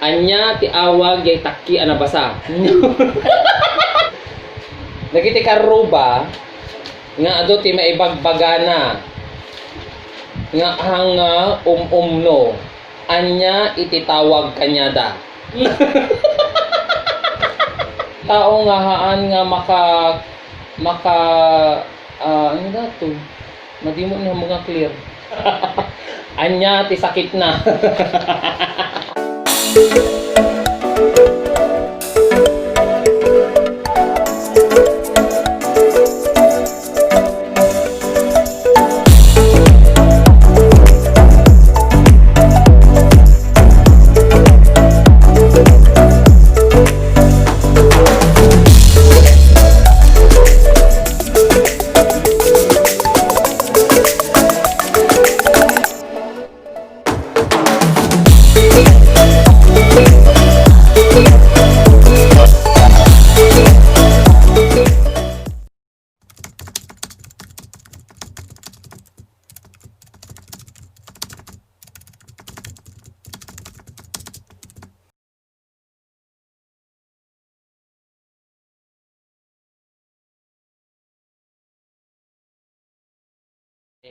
Anya ti awag yay takki anabasa. Dagiti karuba nga ado ti maibagbagana nga hanga umno anya ititawag kanyada. Tao nga haan nga maka ano dato? Madimo na mga clear. Anya ti sakit na.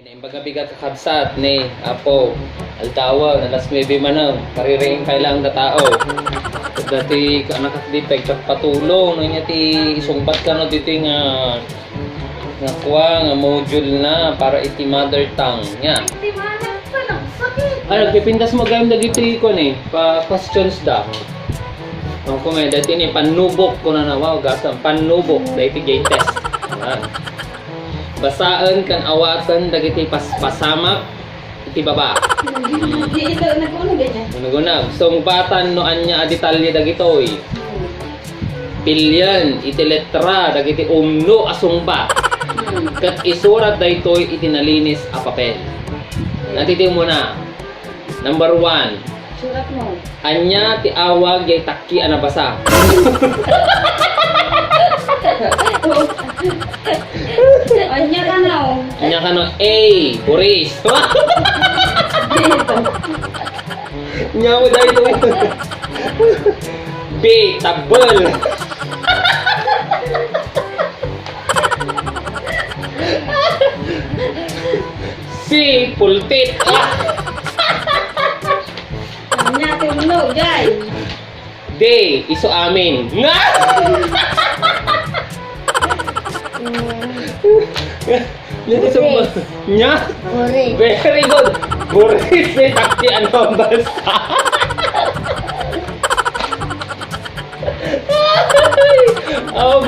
Imbaga bigat kakabsat ni Apo Altawa na las maybe manang kariring kailang da tao. Dati nakakdipeg kag patulong niya ti isumbat ka no dito nga kuha nga module na para iti mother tongue nya. Ay nagpipintas mo gayam dagiti ko ni pa questions da. Ang kume dati ni panubok ko na wow gasam panubok dati gay test. Basaan kan awatan dagiti pasamak iti baba. Di ito naguna ganyan. Nagunag. Sungbatan no anya detalye dagitoy. Pilyan iti letra dagiti umno asungba. Kat isurat daytoy iti nalinis a papel. Natitiw mo na. Number 1. Surat mo. Anya ti awag yay takki anabasa. Anya ka na o. Anya ka no A. Boris. Nya mo dahil ito. B. Tabel. C. Pulpit. Anya tumnog jay. D. Iso amin. Nga! Nya? Boris. Very good. Boris may takti ano ang basta. Oh,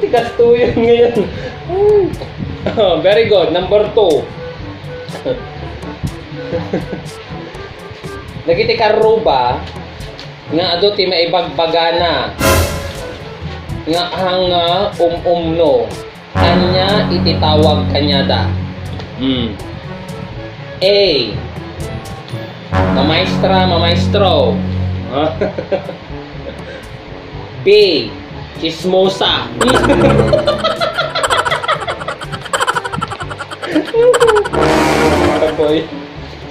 tikas tuyon ngayon. Oh, very good. Number 2. Dagiti karuba nga ado ti maibagbagana nga hanga umno anya ititawag kanyada. A. Mamaestra, mamaestro. B. Chismosa.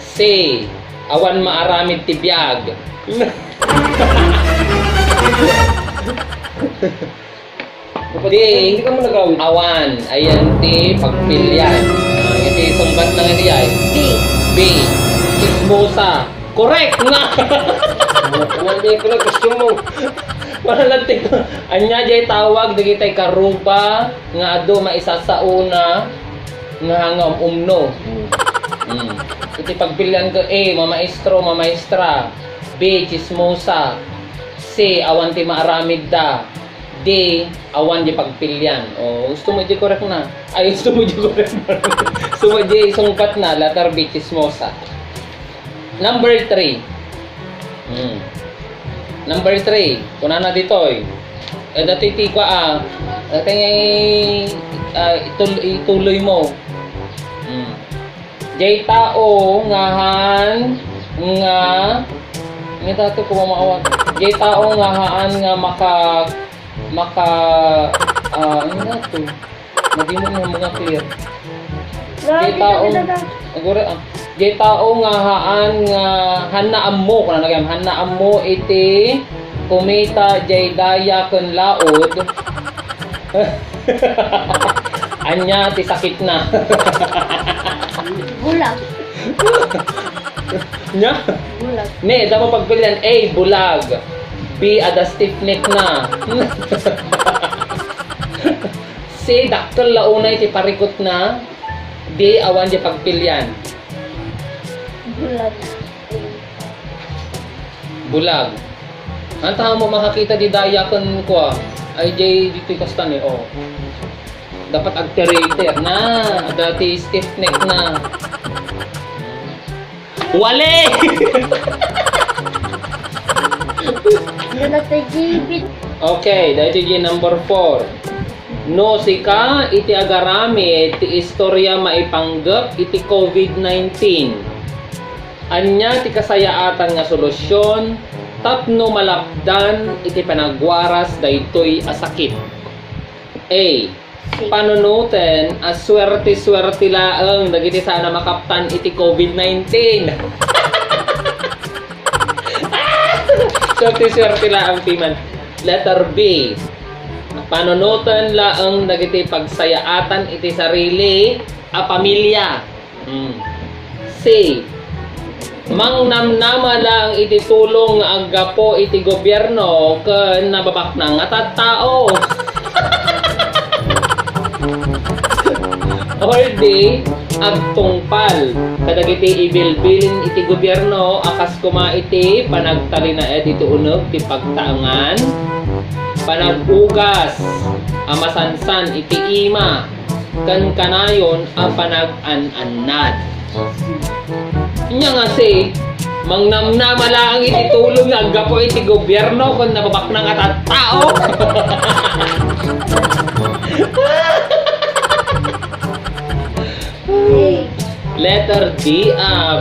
C. Awan maaramid ti biyag. D. Hindi ka mo nagawin. Awan. Ayan ti pagpilyan. Iti sumbat na nga di ay. B. B. Chismosa. Correct nga! Hindi ko lang gusto mo. Para lang tingko. Anya jay tawag dagitay karuba nga ado maisasauna nga hangam umno. Iti pagpilyan ko A. Mamaestro, mamaestra. B. Chismosa. C. Awan ti maaramid da. D. Awan di pagpilyan. O, gusto mo di correct na. Ay, gusto mo di correct na. Gusto mo di sungkat na. Letter B. Chismosa. Number 3. Number 3. Kuna na ditoy. Dati ti kwa dati ituloy mo. Jay tao ngahan nga nga tato ko mamawag. Jay tao ngahan nga ano na to? Hindi mo na mga clear. Jay tao. Agora jay tao nga haan nga hanaam mo kana nagyam hanaam mo iti kumita jay daya ken laod. Anya ti sakit na. Bulag. Nya? Bulag. Ne, damo pagpilian A, bulag. B, ada stiff neck na. C, dakkel launay ti parikot na. D, awan di pagpilian. Bulag. Bulag. Anta mo makakita di daya kun ko. Ay jay dito kastan eh, oh. Dapat agterator na. Dati stiff neck na. Wale! Bulag tayo jibit. Okay, dahil yung number 4. No, sika, iti agarami, iti istorya maipanggap, iti COVID-19. Anya, ti kasayaatan nga solusyon, tapno malapdan, iti panagwaras, daytoy asakit. A. Panunutin, aswerte-swerte laeng, dagiti sana makaptan, iti COVID-19. Swerte-swerte laeng, timan. Letter B. Panunutan laeng dagiti pagsayaatan iti sarili a pamilya. C. Mangnamnama lang iti tulong nga aggapo iti gobyerno ken nababaknang nga tattao. Or D. Agtungpal kadagiti ibilbilin iti gobyerno akas kuma iti panagtalinaed iti uneg ti pagtaangan panagugas amasansan iti ima kan kanayon a panag-an-annad. Inya nga si mangnamnama lang iti tulong nga aggapo iti gobyerno kun nababaknang nga tattao. Letter D,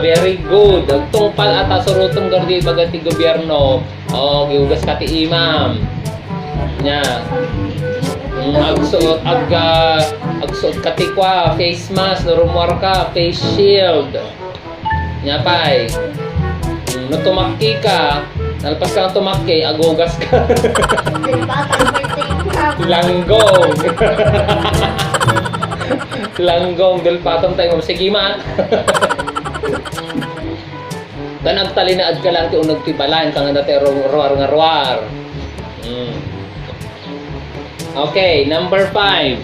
very good. Agtungpal at asurutong gardi bagati gobyerno. Oh, giugas ka ti imam. Nya. Agsuot ka ti kwa, face mask, norumwar ka, face shield. Nya pay. No tumakki ka, nalpas ka tumakki, agugas ka. Langgong. Langgong dalpatong tayo mo sige man. Kanag talinaad ka lang ti unag ti balan kang dati ruar nga ruar. Okay, number 5.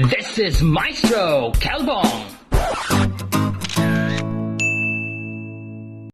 This is Maestro Calbong.